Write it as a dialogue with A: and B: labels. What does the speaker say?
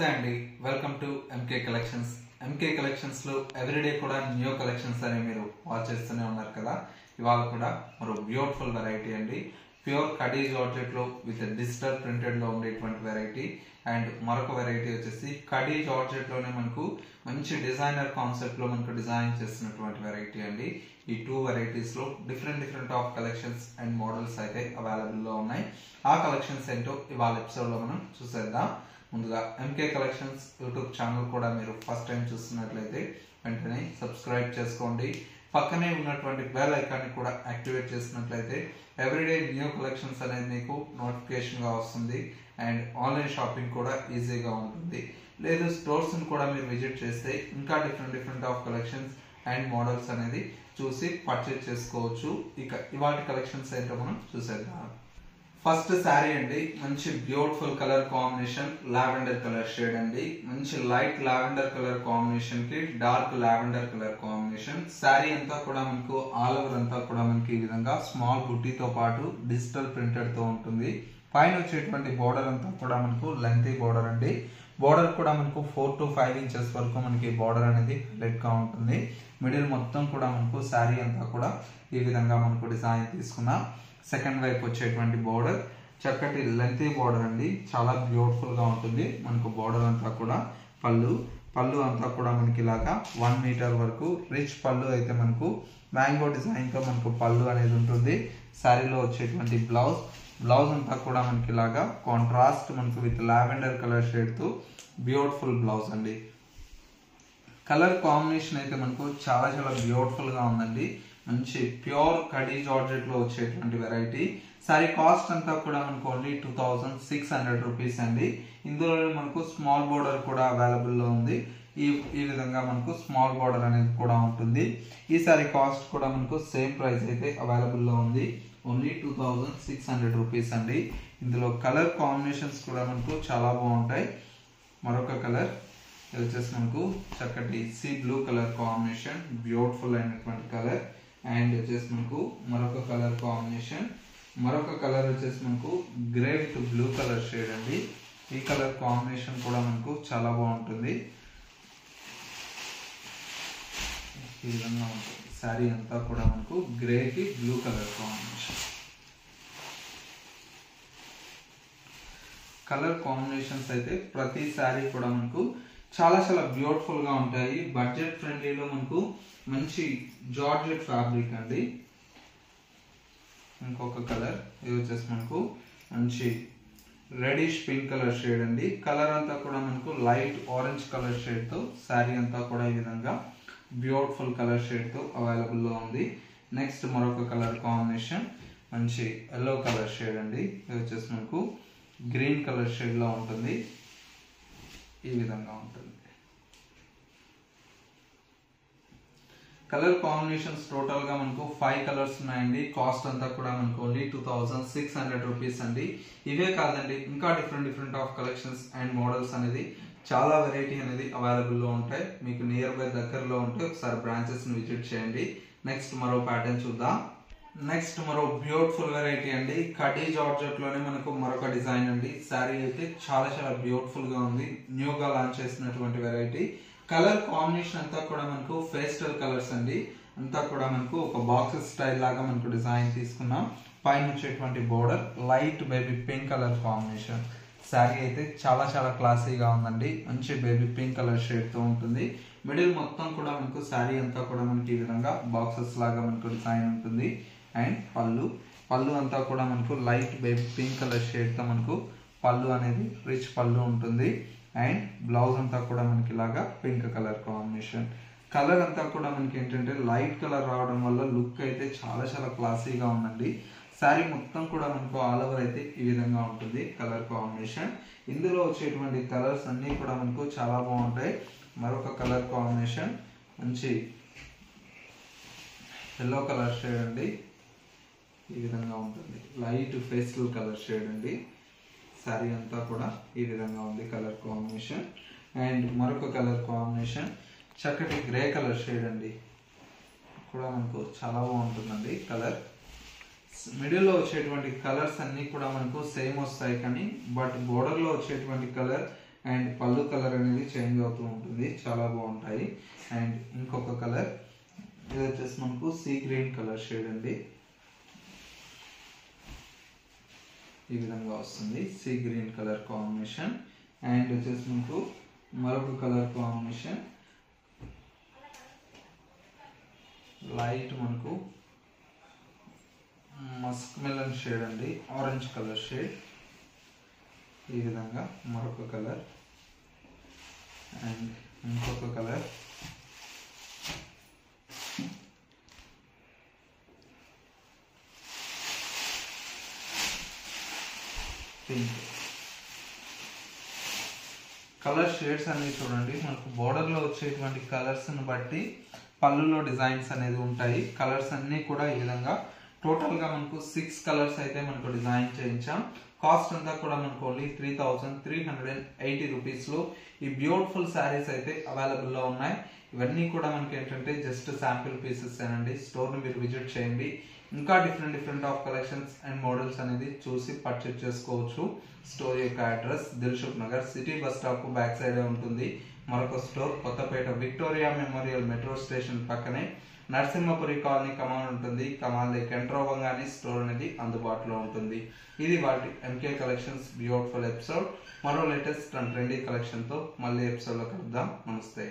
A: నమస్తే అండి, welcome to MK collections. MK collections లో ఎవ్రీడే కూడా న్యూ కలెక్షన్స్ అని మీరు వాచ్ చేస్తూనే ఉన్నారు కదా. ఇవాళ కూడా మరో బ్యూటిఫుల్ వెరైటీ అండి, ప్యూర్ కడీ జార్జెట్ లో విత్ డిజిటల్ ప్రింటెడ్ లో ఉండేటువంటి వెరైటీ. అండ్ మరొక వెరైటీ వచ్చేసి కడీ జార్జెట్ లోనే మనకు మంచి డిజైనర్ కాన్సెప్ట్ లో మనకు డిజైన్ చేస్తున్నటువంటి వెరైటీ అండి. ఈ టూ వెరైటీస్ లో different of collections and models అయితే అవైలబుల్ లో ఉన్నాయి. ఆ కలెక్షన్స్ ఏంటో ఇవాళ ఎపిసోడ్ లో మనం చూసేద్దాం. ముందుగా ఎంకే కలెక్షన్స్ యూట్యూబ్ ఛానల్ కూడా మీరు ఫస్ట్ టైం చూస్తున్నట్లయితే వెంటనే సబ్స్క్రైబ్ చేసుకోండి. పక్కనే ఉన్నటువంటి బెల్ ఐకాన్ కూడా యాక్టివేట్ చేసినట్లయితే ఎవ్రీడే న్యూ కలెక్షన్స్ అనేది మీకు నోటిఫికేషన్ గా వస్తుంది. అండ్ ఆన్లైన్ షాపింగ్ కూడా ఈజీగా ఉంటుంది. లేదు స్టోర్స్ కూడా మీరు విజిట్ చేస్తే ఇంకా different of collections and models అనేది చూసి పర్చేజ్ చేసుకోవచ్చు. ఇక ఇవాటి కలెక్షన్స్ ఏంటో మనం చూసేద్దాం. ఫస్ట్ శారీ అండి, మంచి beautiful colour combination, lavender colour shade అండి. మంచి లైట్ లావెండర్ కలర్ కాంబినేషన్ కి dark lavender colour combination. Sari అంతా కూడా మనకు ఆల్ ఓవర్ అంతా కూడా మనకి ఈ విధంగా స్మాల్ బుట్టీతో పాటు డిజిటల్ ప్రింటెడ్ తో ఉంటుంది. పైన వచ్చేటువంటి బోర్డర్ అంతా కూడా మనకు లెంతీ బోర్డర్ అండి. బోర్డర్ కూడా మనకు 4 to 5 ఇంచెస్ వరకు మనకి బోర్డర్ అనేది హైలైట్ గా ఉంటుంది. మిడిల్ మొత్తం కూడా మనకు శారీ అంతా కూడా ఈ విధంగా మనకు డిజైన్ తీసుకున్నాం. సెకండ్ వైపు వచ్చేటువంటి బోర్డర్ చక్కటి లెంతీ బోర్డర్ అండి, చాలా బ్యూటిఫుల్ గా ఉంటుంది. మనకు బోర్డర్ అంతా కూడా పళ్ళు అంతా కూడా మనకి ఇలాగా 1 మీటర్ వరకు రిచ్ పళ్ళు అయితే మనకు మ్యాంగో డిజైన్ తో మనకు పళ్ళు అనేది ఉంటుంది. శారీలో వచ్చేటువంటి బ్లౌజ్ అంతా కూడా మనకి ఇలాగా కాంట్రాస్ట్ మనకు విత్ లావెండర్ కలర్ షేడ్ తో బ్యూటిఫుల్ బ్లౌజ్ అండి. కలర్ కాంబినేషన్ అయితే మనకు చాలా బ్యూటిఫుల్ గా ఉందండి. మంచి ప్యూర్ కడీ జార్జెట్ లో వచ్చేటువంటి వెరైటీ. సారీ కాస్ట్ అంతా కూడా మనకు ఓన్లీ 2600 రూపీస్ అండి. ఇందులో మనకు స్మాల్ బోర్డర్ కూడా అవైలబుల్ లో ఉంది. ఈ విధంగా మనకు స్మాల్ బోర్డర్ అనేది కూడా ఉంటుంది. ఈ సారీ కాస్ట్ కూడా మనకు సేమ్ ప్రైస్ అయితే అవైలబుల్ లో ఉంది, ఓన్లీ 2600 రూపీస్ అండి. ఇందులో కలర్ కాంబినేషన్స్ కూడా మనకు చాలా బాగుంటాయి. మరొక కలర్ వచ్చేసి మనకు చక్కటి sea blue colour combination, beautiful అయినటువంటి కలర్. అండ్ వచ్చేసి మనకు మరొక కలర్ కాంబినేషన్, మరొక కలర్ వచ్చేసి మనకు grey with blue colour shade అండి. ఈ కలర్ కాంబినేషన్ కూడా మనకు చాలా బాగుంటుంది. ఈ విధంగా ఉంటుంది శారీ అంతా కూడా మనకు గ్రే కి blue colour combination. Colour combinations అయితే ప్రతి శారీ కూడా మనకు చాలా బ్యూటిఫుల్ గా ఉంటాయి. బడ్జెట్ ఫ్రెండ్లీలో మనకు మంచి జార్జెట్ ఫ్యాబ్రిక్ అండి. ఇంకొక కలర్ ఇది వచ్చేసి మనకు మంచి రెడిష్ పింక్ కలర్ షేడ్ అండి. కలర్ అంతా కూడా మనకు లైట్ ఆరెంజ్ కలర్ షేడ్ తో శారీ అంతా కూడా ఈ విధంగా బ్యూటిఫుల్ కలర్ షేడ్ తో అవైలబుల్ లో ఉంది. నెక్స్ట్ మరొక కలర్ కాంబినేషన్ మంచి ఎల్లో కలర్ షేడ్ అండి. ఇది వచ్చేసి మనకు గ్రీన్ కలర్ షేడ్ లో ఉంటుంది. ఈ విధంగా ఉంటుంది. కలర్ కాంబినేషన్స్ టోటల్ గా మనకు 5 కలర్స్ ఉన్నాయండి. కాస్ట్ అంతా కూడా మనకు ఓన్లీ 2600 రూపీస్ అండి. ఇవే కాదండి, ఇంకా different of collections and models అనేది చాలా వెరైటీ అనేది అవైలబుల్ లో ఉంటాయి. మీకు నియర్ బై దగ్గరలో ఉంటే ఒకసారి బ్రాంచెస్ ని విజిట్ చేయండి. నెక్స్ట్ మరో ప్యాటర్న్ చూద్దాం. నెక్స్ట్ మరో బ్యూటిఫుల్ వెరైటీ అండి, కడీ జార్జెట్ లోనే మనకు మరొక డిజైన్ అండి. శారీ అయితే చాలా బ్యూటిఫుల్ గా ఉంది. న్యూగా లాంచ్ చేసినటువంటి వెరైటీ. కలర్ కాంబినేషన్ అంతా కూడా మనకు పేస్టల్ కలర్స్ అండి. అంతా కూడా మనకు ఒక బాక్సెస్ స్టైల్ లాగా మనకు డిజైన్ తీసుకున్నాం. పైన వచ్చేటువంటి border light baby pink colour combination. Sari అయితే చాలా క్లాసీగా ఉందండి. మంచి బేబీ పింక్ కలర్ షేడ్ తో ఉంటుంది. మిడిల్ మొత్తం కూడా మనకు శారీ అంతా కూడా మనకి ఈ విధంగా బాక్సెస్ లాగా మనకు డిజైన్ ఉంటుంది. అండ్ పళ్ళు అంతా కూడా మనకు light baby pink colour shade తో మనకు పళ్ళు అనేది రిచ్ పళ్ళు ఉంటుంది. అండ్ బ్లౌజ్ అంతా కూడా మనకి ఇలాగా పింక్ కలర్ కాంబినేషన్. కలర్ అంతా కూడా మనకి ఏంటంటే లైట్ కలర్ రావడం వల్ల లుక్ అయితే చాలా క్లాసీగా ఉందండి. శారీ మొత్తం కూడా మనకు ఆల్ ఓవర్ అయితే ఈ విధంగా ఉంటుంది కలర్ కాంబినేషన్. ఇందులో వచ్చేటువంటి కలర్స్ అన్ని కూడా మనకు చాలా బాగుంటాయి. మరొక కలర్ కాంబినేషన్ మంచి ఎల్లో కలర్ షేడ్ అండి. ఈ విధంగా ఉంటుంది లైట్ పేస్టల్ కలర్ షేడ్ అండి. శారీ అంతా కూడా ఈ విధంగా ఉంది కలర్ కాంబినేషన్. అండ్ మరొక కలర్ కాంబినేషన్ చక్కటి గ్రే కలర్ షేడ్ అండి. కూడా మనకు చాలా బాగుంటుందండి కలర్. మిడిల్ లో వచ్చేటువంటి కలర్స్ అన్ని కూడా మనకు సేమ్ వస్తాయి, కానీ బట్ బోర్డర్ లో వచ్చేటువంటి కలర్ అండ్ పళ్ళు కలర్ అనేది చేంజ్ అవుతూ ఉంటుంది, చాలా బాగుంటాయి. అండ్ ఇంకొక కలర్ ఇది వచ్చేసి మనకు సీ గ్రీన్ కలర్ షేడ్ అండి, ఈ విధంగా వస్తుంది sea green colour combination. And వచ్చేసి మనకు మరొక కలర్ కాంబినేషన్ లైట్ మనకు మస్క్ మెలన్ షేడ్ అండి, ఆరెంజ్ కలర్ షేడ్, ఈ విధంగా మరొక కలర్. అండ్ ఇంకొక కలర్ పింక్. కలర్ షేడ్స్ అనేది చూడండి, మనకు బోర్డర్లో వచ్చేటువంటి కలర్స్ని బట్టి పళ్ళులో డిజైన్స్ అనేది ఉంటాయి. కలర్స్ అన్నీ కూడా ఈ విధంగా టోటల్గా మనకు 6 కలర్స్ అయితే మనకు డిజైన్ చేయించాం. కాస్ట్ అంతా కూడా మనకు ఓన్లీ 3380 రూపీస్లో ఈ బ్యూటిఫుల్ శారీస్ అయితే అవైలబుల్లో ఉన్నాయి. ఇవన్నీ కూడా మనకి ఏంటంటే జస్ట్ శాంపిల్ పీసెస్ ఏనండి. స్టోర్ని మీరు విజిట్ చేయండి, ఇంకా different of collections and models అనేది చూసి పర్చేజ్ చేసుకోవచ్చు. స్టోర్ యొక్క address Dilsukhnagar city bus stop back సైడే ఉంటుంది. మరొక store Kothapet Victoria Memorial metro station పక్కనే నరసింహపురి కాలనీ కమాన్ ఉంటుంది. కమాన్లోకి ఎంటర్ అవ్వగానే స్టోర్ అనేది అందుబాటులో ఉంటుంది. ఇది వాటి ఎంకే కలెక్షన్స్ బ్యూటిఫుల్ ఎపిసోడ్. మరో లేటెస్ట్ అండ్ ట్రెండీ కలెక్షన్తో మళ్ళీ ఎపిసోడ్లో కలుద్దాం. నమస్తే.